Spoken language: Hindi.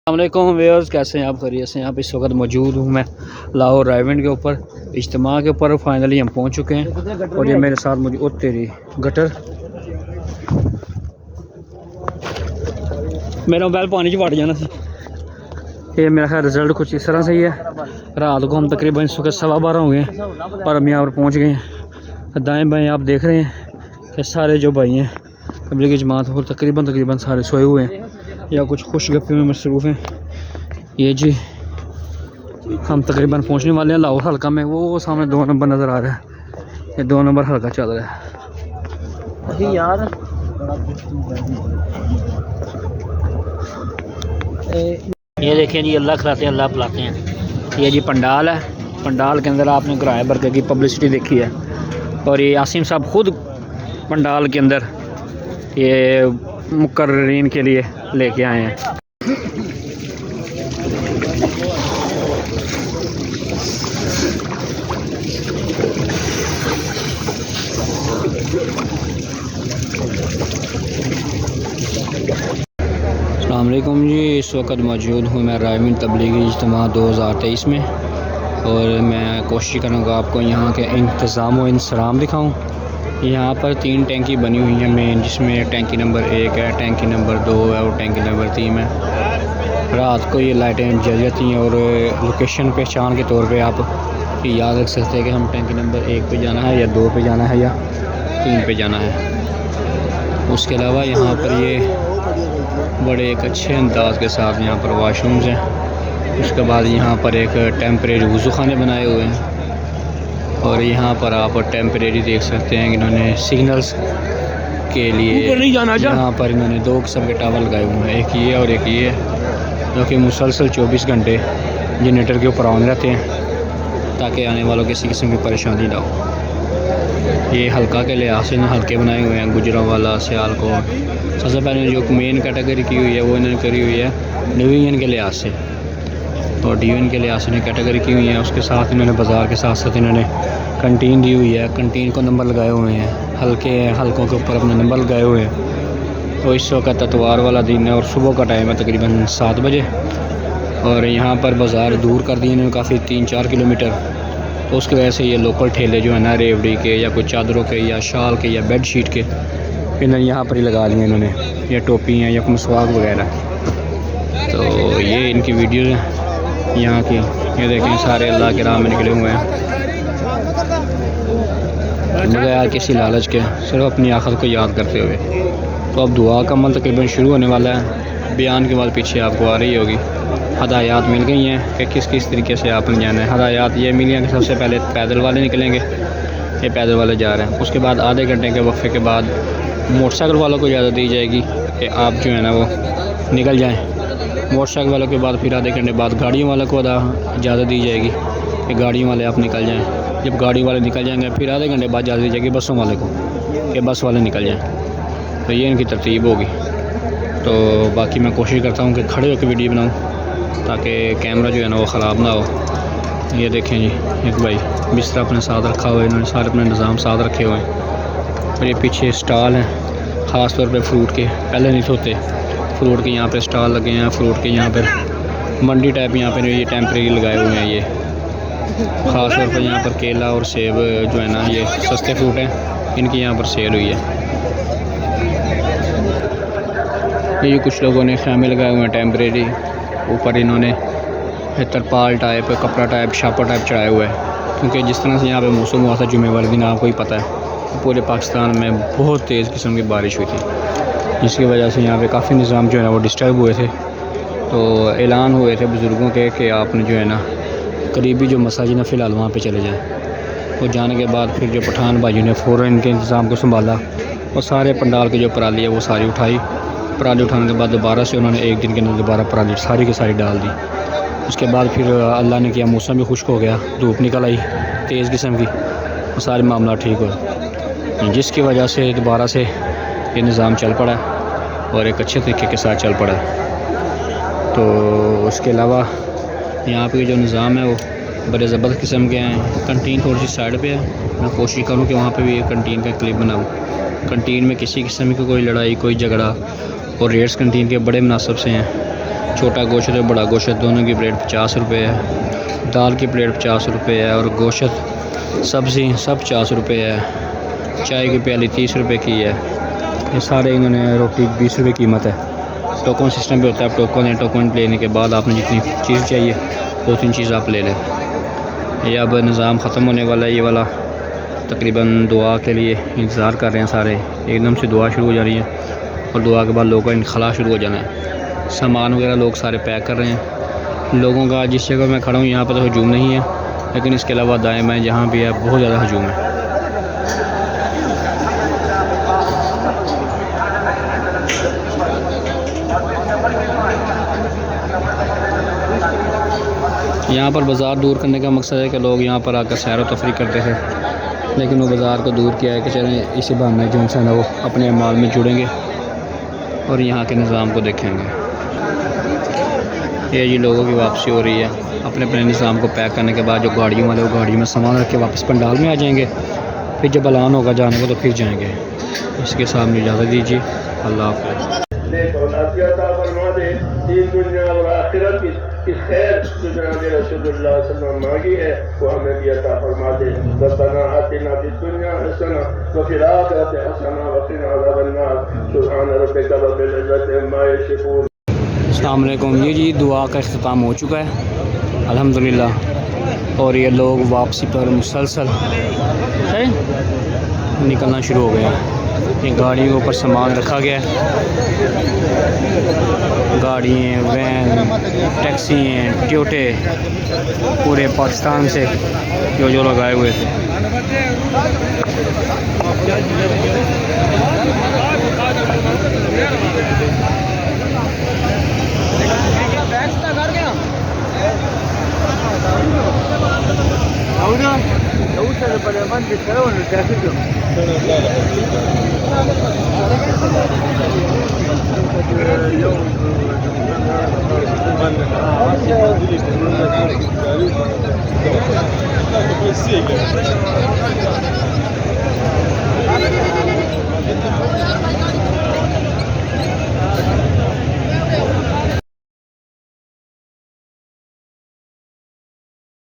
अस्सलामुअलैकुम व्यूअर्स, कैसे हैं आप? खैरियत से हैं आप? इस वक्त मौजूद हूँ मैं लाहौर रायवेंड के ऊपर इज्तिमा के ऊपर। फाइनली हम पहुँच चुके हैं और ये मेरे साथ मुझे तेरी गटर मेरा मोबाइल पानी च वड़ जाना सी। ये मेरा ख्याल रिजल्ट कुछ इस तरह से ही है। रात को हम तकरीबन सुबह 12:15 हो गए और हम यहाँ पर पहुँच गए हैं। दाएँ बाएँ आप देख रहे हैं कि सारे जो भाई हैं तबलीगी जमात और तकरीबन सारे सोए हुए हैं या कुछ खुशगप्पी में मसरूफ़ हैं। ये जी हम तकरीबन पहुंचने वाले हैं लाहौर हल्का में। वो सामने 2 नंबर नज़र आ रहा है, ये 2 नंबर हल्का चल रहा है यार। ये देखिए जी, अल्लाह खिलाते हैं अल्लाह पिलाते हैं। ये जी पंडाल है, पंडाल के अंदर आपने किराए बरके की पब्लिसिटी देखी है और ये यासीम साहब खुद पंडाल के अंदर ये मुकर्रीन के लिए लेके आए हैं। अस्सलाम वालेकुम जी, इस वक्त मौजूद हूँ मैं रायवेंड तबलीगी इज्तिमा 2023 में और मैं कोशिश करूँगा आपको यहाँ के इंतज़ाम व इंसराम दिखाऊँ। यहाँ पर 3 टैंकी बनी हुई हैं मेन, जिसमें टैंकी नंबर 1 है, टैंकी नंबर 2 है और टैंकी नंबर 3 है। रात को ये लाइटें जल जाती हैं और लोकेशन पहचान के तौर पे आप याद रख सकते हैं कि हम टैंकी नंबर 1 पे जाना है या 2 पे जाना है या 3 पे जाना है। उसके अलावा यहाँ पर ये बड़े एक अच्छे अंदाज के साथ यहाँ पर वाशरूम्स हैं। उसके बाद यहाँ पर एक टेम्परेरी वज़ू खाने बनाए हुए हैं और यहाँ पर आप टेम्परेरी देख सकते हैं कि इन्होंने सिग्नल्स के लिए यहाँ पर इन्होंने 2 किस्म के टावर लगाए हुए हैं, एक ये और एक ये, जो कि मुसलसल 24 घंटे जनरेटर के ऊपर ऑन रहते हैं ताकि आने वालों किसी किस्म की परेशानी ना हो। ये हल्का के लिहाज से हल्के बनाए हुए हैं, गुजरांवाला, सियालकोट। सबसे पहले जो मेन कैटेगरी की हुई है वो इन्होंने करी हुई है डिवीजन के लिहाज से, और डिवीजन के लिहाज से इन्होंने कैटेगरी की हुई है। उसके साथ इन्होंने बाज़ार के साथ साथ इन्होंने कंटीन दी हुई है, कंटीन को नंबर लगाए हुए हैं, हल्कों के ऊपर अपने नंबर लगाए हुए हैं। तो इस वक्त इतवार वाला दिन है और सुबह का टाइम है तकरीबन 7 बजे और यहाँ पर बाज़ार दूर कर दिए इन्होंने काफ़ी 3-4 किलोमीटर। तो उसकी वजह से ये लोकल ठेले जो है ना रेवड़ी के या कुछ चादरों के या शाल के या बेड शीट के इन्होंने यहाँ पर ही लगा लिए इन्होंने, या टोपी हैं या मसवाक वगैरह। तो ये इनकी वीडियो है यहाँ की। ये देखें सारे अल्लाह के राह में निकले हुए हैं बगैर किसी लालच के, सिर्फ अपनी आखिरत को याद करते हुए। तो अब दुआ का अमल तकरीबन शुरू होने वाला है। बयान के बाद पीछे आपको आ रही होगी हदायत मिल गई हैं कि किस किस तरीके से आपने जाना है। हदायत ये मिली हैं कि सबसे पहले पैदल वाले निकलेंगे, ये पैदल वाले जा रहे हैं। उसके बाद आधे घंटे के वक्फे के बाद मोटरसाइकिल वालों को इजाज़त दी जाएगी कि आप जो है ना वो निकल जाएँ। मोटरसाइकिल वालों के बाद फिर आधे घंटे बाद गाड़ियों वालों को इजाज़त दी जाएगी कि गाड़ियों वाले आप निकल जाएँ। जब गाड़ी वाले निकल जाएंगे फिर आधे घंटे बाद इजाज़त दी जाएगी बसों वाले को कि बस वाले निकल जाएँ। तो ये इनकी तरतीब होगी। तो बाकी मैं कोशिश करता हूँ कि खड़े होकर वीडियो बनाऊँ ताकि कैमरा जो है ना वो ख़राब ना हो। ये देखें जी, एक भाई बिस्तर अपने साथ रखा हुआ है, इन्होंने सारे अपने निज़ाम साथ रखे हुए हैं। और ये पीछे स्टॉल हैं ख़ास तौर पे फ्रूट के, पहले नहीं होते फ्रूट के यहाँ पे स्टॉल लगे हैं। फ्रूट के यहाँ पर मंडी टाइप यहाँ पे ये टेम्परेरी लगाए हुए हैं। ये ख़ास तौर पर यहाँ पर केला और सेब जो है ना ये सस्ते फ्रूट हैं, इनकी यहाँ पर सेल हुई है। ये कुछ लोगों ने खैमे लगाए हुए हैं टेम्परेरी, ऊपर इन्होंने तरपाल टाइप, कपड़ा टाइप, छापर टाइप चढ़ाए हुए हैं। क्योंकि जिस तरह से यहाँ पे मौसम हुआ था जुमे वाले दिन, आपको ही पता है पूरे पाकिस्तान में बहुत तेज़ किस्म की बारिश हुई थी, जिसकी वजह से यहाँ पे काफ़ी निज़ाम जो है ना वो डिस्टर्ब हुए थे। तो ऐलान हुए थे बुज़ुर्गों के कि आपने जो है ना करीबी जो मसाजिद है फ़िलहाल वहाँ पे चले जाएँ। और जाने के बाद फिर जो पठान भाइयों ने फ़ौरन इनके इंतज़ाम को संभाला और सारे पंडाल की जो पराली है वो सारी उठाई। पराली उठाने के बाद दोबारा से उन्होंने एक दिन के अंदर दोबारा पराली सारी की सारी डाल दी। उसके बाद फिर अल्लाह ने किया, मौसम भी खुश्क हो गया, धूप निकल आई तेज़ किस्म की और सारे मामला ठीक हुआ, जिसकी वजह से दोबारा से ये निज़ाम चल पड़ा और एक अच्छे तरीके के साथ चल पड़ा। तो उसके अलावा यहाँ पे जो निज़ाम है वो बड़े ज़बरदस्त किस्म के हैं। कंटीन थोड़ी सी साइड पे है, मैं कोशिश करूँ कि वहाँ पे भी एक कंटीन का क्लिप बनाऊँ। कंटीन में किसी किस्म की कोई लड़ाई, कोई झगड़ा और रेट्स कंटीन के बड़े मुनासिब से हैं। छोटा गोश्त है, बड़ा गोश्त, दोनों की प्लेट 50 रुपये है। दाल की प्लेट 50 रुपये है और गोश्त सब्ज़ी सब 50 रुपये है। चाय की प्याली 30 रुपये की है। ये सारे इन्होंने रोटी 20 रुपये कीमत है। टोकन सिस्टम भी होता है, टोकन है, टोकन लेने के बाद आपने जितनी चीज़ चाहिए 2-3 चीज़ आप ले लें। ये अब निज़ाम ख़त्म होने वाला है। ये वाला तकरीबन दुआ के लिए इंतज़ार कर रहे हैं सारे। एकदम से दुआ शुरू हो जा रही है और दुआ के बाद लोगों का इनखला शुरू हो जाना है। सामान वगैरह लोग सारे पैक कर रहे हैं। लोगों का जिस जगह मैं खड़ा हूँ यहाँ पर तो हजूम नहीं है, लेकिन इसके अलावा दाएँ बाएँ जहाँ भी है बहुत ज़्यादा हजूम है। यहाँ पर बाज़ार दूर करने का मकसद है कि लोग यहाँ पर आकर सैर व तफरी करते थे, लेकिन वो बाज़ार को दूर किया है कि चलें इसी बहाने जो इंसान है वो अपने माल में जुड़ेंगे और यहाँ के निज़ाम को देखेंगे। ये जी लोगों की वापसी हो रही है। अपने अपने निज़ाम को पैक करने के बाद जो गाड़ियों वाले वो गाड़ियों में सामान रख के वापस पंडाल में आ जाएंगे। फिर जब ऐलान होगा जाने को तो फिर जाएंगे। इसके सामने इजाज़त दीजिए। अल्लाह हाफ़िज़। इस खैर जो जनाब रसूलुल्लाह सल्लल्लाहु अलैहि वसल्लम मांगी है वो हमें भी अता फरमा दे। रब्बना आतिना फिद दुनिया हसना व फिल आखिरति हसना व क़िना अज़ाबन्नार। सुब्हान रब्बिका रब्बिल इज़्ज़ति अम्मा यसिफून। अस्सलाम वालेकुम। ये जी दुआ का इख्तिताम हो चुका है अल्हम्दुलिल्लाह, और ये लोग वापसी पर मुसलसल है निकलना शुरू हो गया। ये गाड़ियों के ऊपर सामान रखा गया है। गाड़ी हैं, वैन, टैक्सी हैं, टोयोटे पूरे पाकिस्तान से जो लगाए हुए थे।